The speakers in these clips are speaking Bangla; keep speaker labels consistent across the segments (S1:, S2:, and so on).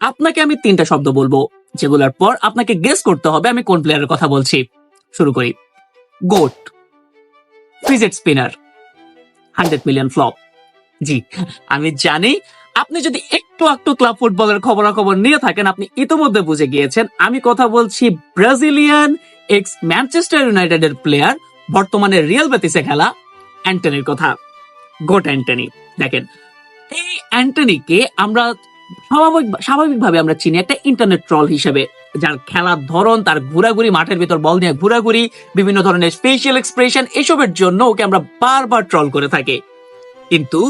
S1: আপনাকে আমি তিনটা শব্দ বলবো, যেগুলোর পর আপনাকে গেস করতে হবে আমি কোন প্লেয়ারের কথা বলছি। শুরু করি। Goat, fidget spinner, 100 million flop. জি, আমি জানি আপনি যদি একটু একটু ক্লাব ফুটবলের খবরাখবর নিয়ে থাকেন, আপনি ইতোমধ্যে বুঝে গিয়েছেন আমি কথা বলছি ব্রাজিলিয়ান এক্স ম্যানচেস্টার ইউনাইটেডের প্লেয়ার, বর্তমানে রিয়াল বেতিসে খেলা অ্যান্টনির কথা। Goat Antony. দেখেন, এই অ্যান্টনিকে আমরা স্বাভাবিকভাবে আমরা চিনি একটা ইন্টারনেট ট্রল হিসেবে, যার খেলার ধরন, তার ঘোরাঘুরি, মাঠের ভিতর বল নিয়ে ঘোরাঘুরি, বিভিন্ন ধরনের ফেসিয়াল এক্সপ্রেশন, এসবের জন্য ওকে আমরা বারবার ট্রল করে থাকি। কিন্তু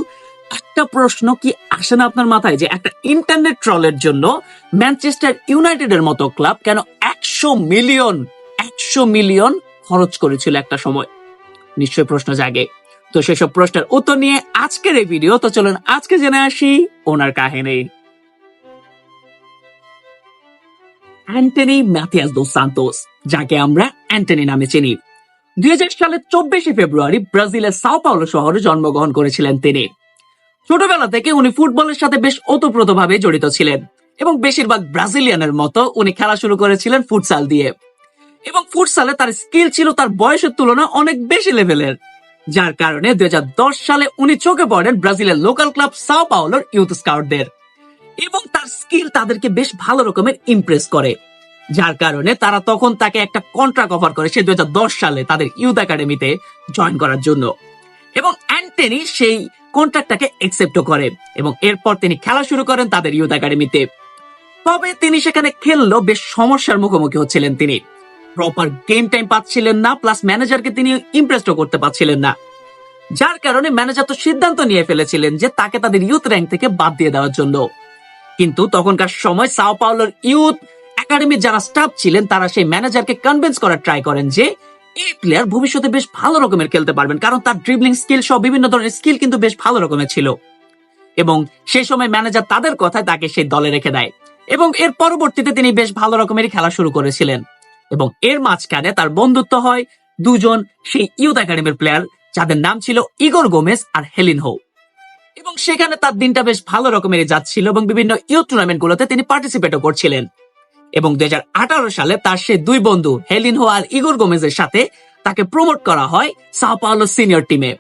S1: একটা প্রশ্ন কি আসে না আপনার মাথায় যে একটা ইন্টারনেট ট্রলের জন্য ম্যানচেস্টার ইউনাইটেডের মতো ক্লাব কেন 100 মিলিয়ন খরচ করেছিল একটা সময়? নিশ্চয় প্রশ্ন জাগে। তো সেসব প্রশ্নের উত্তর নিয়ে আজকের এই ভিডিও। তো চলুন আজকে জেনে আসি ওনার কাহিনী। অ্যান্টনি ম্যাথিয়াস দোস সান্তোস, যাকে আমরা অ্যান্টনি নামে চিনি, 2000 সালের 24 ফেব্রুয়ারি ব্রাজিলের সাও পাওলো শহরে জন্মগ্রহণ করেছিলেন তিনি। ছোটবেলা থেকে উনি ফুটবলের সাথে বেশ ওতপ্রোতভাবে জড়িত ছিলেন এবং বেশিরভাগ ব্রাজিলিয়ানের মতো উনি খেলা শুরু করেছিলেন ফুটসাল দিয়ে। এবং ফুটসালে তার স্কিল ছিল তার বয়সের তুলনায় অনেক বেশি লেভেলের, যার কারণে 2010 সালে উনি চোখে পড়েন ব্রাজিলের লোকাল ক্লাব সাও পাওলোর ইউথ স্কাউটদের, এবং তার স্কিল তাদেরকে বেশ ভালো রকমের ইমপ্রেস করে, যার কারণে তারা তখন তাকে একটা কন্ট্রাক্ট অফার করে সে 2010 সালে তাদের ইউথ একাডেমিতে জয়েন করার জন্য। এবং অ্যান্টনি সেই কন্ট্রাক্টটাকে অ্যাকসেপ্ট করে এবং এরপর তিনি খেলা শুরু করেন তাদের ইউথ একাডেমিতে। তবে তিনি সেখানে খেললেও বেশ সমস্যার মুখোমুখি হচ্ছিলেন। তিনি প্রপার গেম টাইম পাচ্ছিলেন না, প্লাস ম্যানেজারকে তিনি ইমপ্রেসও করতে পারছিলেন না, যার কারণে ম্যানেজার তো সিদ্ধান্ত নিয়ে ফেলেছিলেন যে তাকে তাদের ইউথ র্যাঙ্ক থেকে বাদ দিয়ে দেওয়ার জন্য। কিন্তু তখনকার সময় সাও পাওলোর ইউথ একাডেমির যারা স্টাফ ছিলেন তারা সেই ম্যানেজারকে কনভিন্স করার ট্রাই করেন যে এই প্লেয়ার ভবিষ্যতে বেশ ভালো রকমের খেলতে পারবেন, কারণ তার ড্রিবলিং স্কিল সহ বিভিন্ন ধরনের স্কিল কিন্তু বেশ ভালো রকমের ছিল। এবং সেই সময় ম্যানেজার তাদের কথায় তাকে সেই দলে রেখে দেয় এবং এর পরবর্তীতে তিনি বেশ ভালো রকমের খেলা শুরু করেছিলেন। এবং এর মাঝখানে তার বন্ধুত্ব হয় দুজন সেই ইউথ একাডেমির প্লেয়ার, যাদের নাম ছিল ইগোর গোমেজ আর হেলিনহো। এবং সেখানে তার দিনটা বেশ ভালো রকমের যাচ্ছিল এবং বিভিন্ন ইউথ টুর্নামেন্ট গুলোতে তিনি পার্টিসিপেটও করছিলেন। এবং 2018 সালে তার সেই দুই বন্ধু হেলিনহো আর ইগোর গোমেজের সাথে তাকে প্রমোট করা হয় সাও পাওলো সিনিয়র টিমে।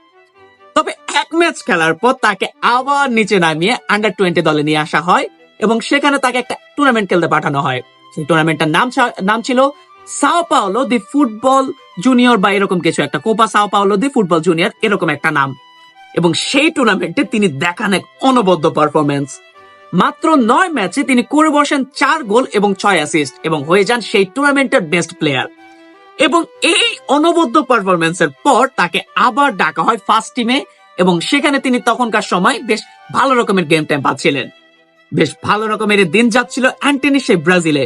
S1: তবে এক ম্যাচ খেলার পর তাকে আবার নিচে নামিয়ে আন্ডার-20 দলে নিয়ে আসা হয় এবং সেখানে তাকে একটা টুর্নামেন্ট খেলতে পাঠানো হয়। সেই টুর্নামেন্টটার নাম ছিল সাও পাওলো দি ফুটবল জুনিয়র বা এরকম কিছু একটা, কোপা সাও পাওলো দি ফুটবল জুনিয়র, এরকম একটা নাম। এবং সেই টুর্নামেন্টে তিনি দেখান এক অনবদ্য পারফরমেন্স। মাত্র 9 ম্যাচে তিনি করে বসেন 4 গোল এবং 6 অ্যাসিস্ট এবং হয়ে যান সেই টুর্নামেন্টের বেস্ট প্লেয়ার। এবং এই অনবদ্য পারফরমেন্সের পর তাকে আবার ডাকা হয় ফার্স্ট টিমে এবং সেখানে তিনি তখনকার সময় বেশ ভালো রকমের গেম টাইম পাচ্ছিলেন। বেশ ভালো রকমের দিন যাচ্ছিল অ্যান্টনি সেই ব্রাজিলে।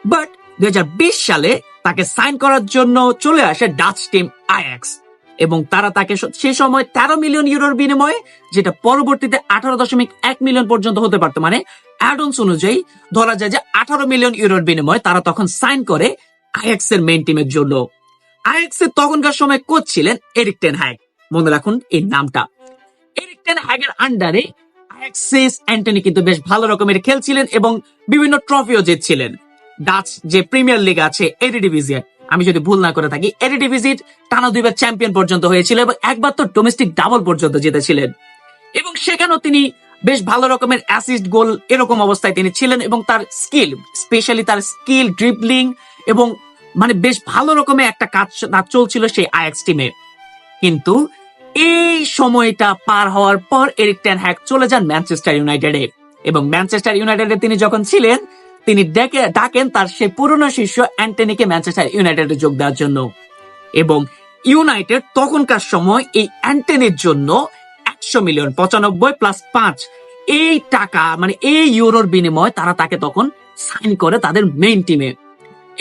S1: বাট 2020 সালে তাকে সাইন করার জন্য চলে আসে ডাচ টিম আয়াক্স এবং তারা তাকে সেই সময় 13 মিলিয়ন ইউরোর বিনিময়ে, যেটা পরবর্তীতে 18.1 মিলিয়ন পর্যন্ত হতে পারতো, মানে অ্যাডন্স অনুযায়ী ধরা যায় যে 18 মিলিয়ন ইউরোর বিনিময়ে তারা তখন সাইন করে আয়াক্স এর মেইন টিমের জন্য। আয়াক্স এর তখনকার সময় কোচ ছিলেন এরিক টেন হ্যাগ, মনে রাখুন এই নামটা। এরিক টেন হ্যাগের আন্ডারে আয়াক্সের অ্যান্টনি কিন্তু বেশ ভালো রকমের খেলছিলেন এবং বিভিন্ন ট্রফিও জিতছিলেন। ডাচ যে প্রিমিয়ার লিগ আছে এরিডিভিজিয়া, আমি যদি ভুল না করে থাকি, এরিডিভিজির টানা 2বার চ্যাম্পিয়ন পর্যন্ত হয়েছিল এবং একবার তো ডোমেস্টিক ডাবল পর্যন্ত জিতেছিলেন। এবং সেখানেও তিনি বেশ ভালো রকমের অ্যাসিস্ট, গোল এরকম অবস্থায় তিনি ছিলেন এবং তার স্কিল, স্পেশালি তার স্কিল, ড্রিবলিং এবং মানে বেশ ভালো রকমের একটা কাজ চলছিল সেই আয়াক্স টিমে। কিন্তু এই সময়টা পার হওয়ার পর এরিক টেন হ্যাগ চলে যান ম্যানচেস্টার ইউনাইটেডে এবং ম্যানচেস্টার ইউনাইটেডে তিনি যখন ছিলেন তিনি ডাকেন তার সেই পুরনো শিষ্য অ্যান্টনিকে ম্যানচেস্টার ইউনাইটেডে যোগ দেওয়ার জন্য। এবং ইউনাইটেড তখনকার সময় এই অ্যান্টনির জন্য 100 মিলিয়ন 95 প্লাস 5 এই টাকা, মানে এই ইউরোর বিনিময়ে তারা তাকে তখন সাইন করে তাদের মেইন টিমে।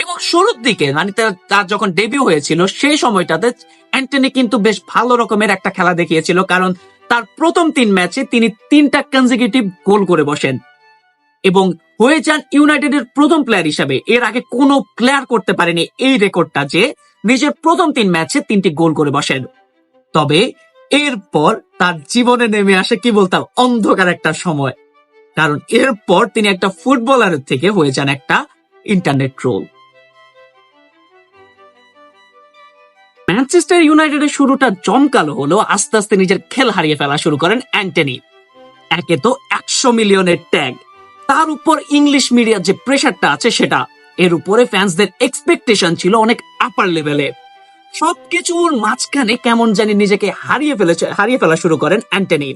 S1: এবং শুরুর দিকে মানে তার যখন ডেবিউ হয়েছিল সেই সময়টাতে অ্যান্টনি কিন্তু বেশ ভালো রকমের একটা খেলা দেখিয়েছিল, কারণ তার প্রথম 3 ম্যাচে তিনি 3টা কনজিকিউটিভ গোল করে বসেন এবং হয়ে যান ইউনাইটেডের প্রথম প্লেয়ার হিসাবে। এর আগে কোনো প্লেয়ার করতে পারেনি এই রেকর্ডটা, যে নিজের প্রথম 3 ম্যাচে 3টি গোল করে বসেন। তবে এরপর তার জীবনে নেমে আসে কি বলতাম অন্ধকার একটা সময়। কারণ এরপর তিনি একটা ফুটবলারের থেকে হয়ে যান একটা ইন্টারনেট ট্রোল। ম্যানচেস্টার ইউনাইটেডের শুরুটা জমকালো হলেও আস্তে আস্তে নিজের খেল হারিয়ে ফেলা শুরু করেন অ্যান্টনি। একে তো 100 মিলিয়নের ট্যাগ, তার উপর ইংলিশ মিডিয়ার যে প্রেশারটা আছে সেটা, এর উপরে ফ্যান্সদের এক্সপেকটেশন ছিল অনেক আপার লেভেলে। সবকিছুর মাঝখানে কেমন জানি নিজেকে হারিয়ে ফেলা শুরু করেন অ্যান্টনি।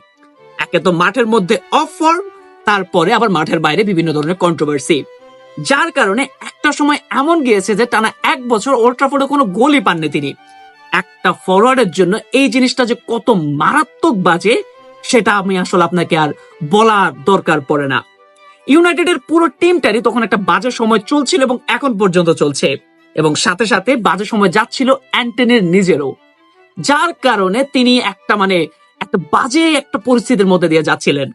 S1: একে তো মাঠের মধ্যে অফ ফর্ম, তারপরে আবার মাঠের বাইরে বিভিন্ন ধরনের কন্ট্রোভার্সি, যার কারণে একটা সময় এমন গিয়েছে যে টানা 1 বছর ওল্ড ট্রাফোর্ডে কোনো গোলই পাননি তিনি। একটা ফরওয়ার্ডের জন্য এই জিনিসটা যে কত মারাত্মক বাজে সেটা আমি আসলে আপনাকে আর বলার দরকার পড়ে না। ইউনাইটেডের পুরো টিমটারই তখন একটা বাজে সময় চলছিল এবং এখন পর্যন্ত চলছে, এবং সাথে সাথে বাজে সময় যাচ্ছিল অ্যান্টনির নিজেরও, যার কারণে তিনি একটা বাজে একটা পরিস্থিতির মধ্যে দিয়ে যাচ্ছিলেন,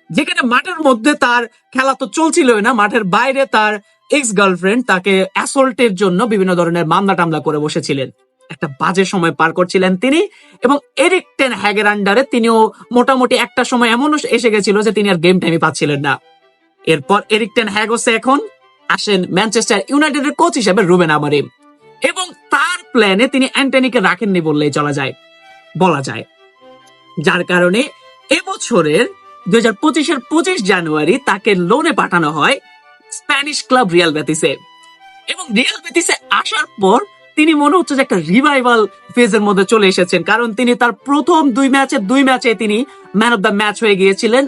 S1: যেখানে মাঠের মধ্যে তার খেলা তো চলছিলই না, মাঠের বাইরে তার এক্স গার্লফ্রেন্ড তাকে অ্যাসল্টের জন্য বিভিন্ন ধরনের মামলা টামলা করে বসেছিলেন। একটা বাজে সময় পার করছিলেন তিনি, এবং এরিক টেন হ্যাগের আন্ডারে তিনিও মোটামুটি একটা সময় এমন এসে গেছিল যে তিনি আর গেম টাইমই পাচ্ছিলেন না। এরপর এরিক টেন হ্যাগ এখন আসেন ম্যানচেস্টার ইউনাইটেডের কোচ হিসেবে রুবেন আমারিম, এবং তার প্ল্যানে তিনি অ্যান্টনিকে রাখেননি বললেই বলা যায়, যার কারণে এবছরের 2025-এর 25 জানুয়ারি তাকে লোনে পাঠানো হয় স্প্যানিশ ক্লাব রিয়াল বেতিসে। এবং রিয়াল বেতিসে আসার পর তিনি মনে হচ্ছে যে একটা রিভাইভাল ফেজের মধ্যে চলে এসেছেন, কারণ তিনি তার প্রথম 2 ম্যাচে তিনি ম্যান অফ দ্য ম্যাচ হয়ে গিয়েছিলেন,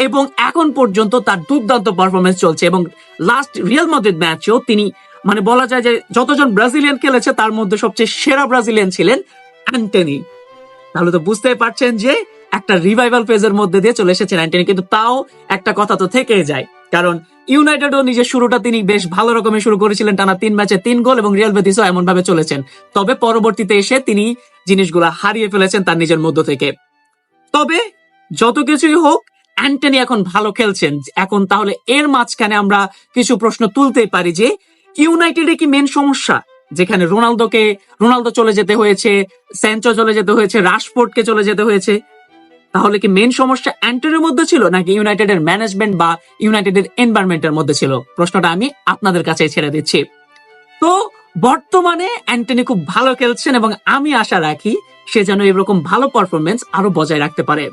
S1: এবং এখন পর্যন্ত তার দুর্দান্ত পারফরমেন্স চলছে। এবং লাস্ট রিয়াল মাদ্রিদ ম্যাচেও তিনি বলা যায় যে যতজন ব্রাজিলিয়ান খেলেছে তার মধ্যে সবচেয়ে সেরা ব্রাজিলিয়ান ছিলেন অ্যান্টনি। তাহলে তো বুঝতেই পারছেন যে একটা রিভাইভাল ফেজের মধ্যে দিয়ে চলে এসেছেন অ্যান্টনি। কিন্তু তাও একটা কথা তো থেকেই যায়, কারণ ইউনাইটেডও নিজের শুরুটা তিনি বেশ ভালো রকমের শুরু করেছিলেন, টানা 3 ম্যাচে 3 গোল, এবং রিয়াল বেতিসও এমন ভাবে চলেছেন। তবে পরবর্তীতে এসে তিনি জিনিসগুলা হারিয়ে ফেলেছেন তার নিজের মধ্য থেকে। তবে যত কিছুই হোক, অ্যান্টনি এখন ভালো খেলছেন। এখন তাহলে এর মাঝখানে আমরা কিছু প্রশ্ন তুলতেই পারি যে ইউনাইটেডে কি মেন সমস্যা, যেখানে রোনালদো চলে যেতে হয়েছে, স্যানচো চলে যেতে হয়েছে, রাশফোর্ডকে চলে যেতে হয়েছে, তাহলে কি মেন সমস্যা অ্যান্টনির মধ্যে ছিল নাকি ইউনাইটেডের ম্যানেজমেন্ট বা ইউনাইটেডের এনভায়রনমেন্টের মধ্যে ছিল? প্রশ্নটা আমি আপনাদের কাছে ছেড়ে দিচ্ছি। তো বর্তমানে অ্যান্টনি খুব ভালো খেলছেন, এবং আমি আশা রাখি সে যেন এরকম ভালো পারফরমেন্স আরো বজায় রাখতে পারে।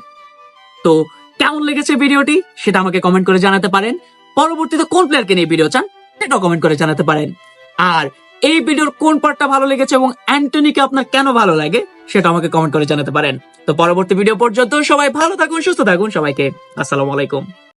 S1: তো কেমন লেগেছে ভিডিওটি সেটা আমাকে কমেন্ট করে জানাতে পারেন। পরবর্তীতে কোন প্লেয়ারকে নিয়ে ভিডিও চান সেটাও কমেন্ট করে জানাতে পারেন। আর এই ভিডিওর কোন পার্টটা ভালো লেগেছে এবং অ্যান্টনিকে আপনার কেন ভালো লাগে সেটা আমাকে কমেন্ট করে জানাতে পারেন। তো পরবর্তী ভিডিও পর্যন্ত সবাই ভালো থাকুন, সুস্থ থাকুন। সবাইকে আসসালামু আলাইকুম।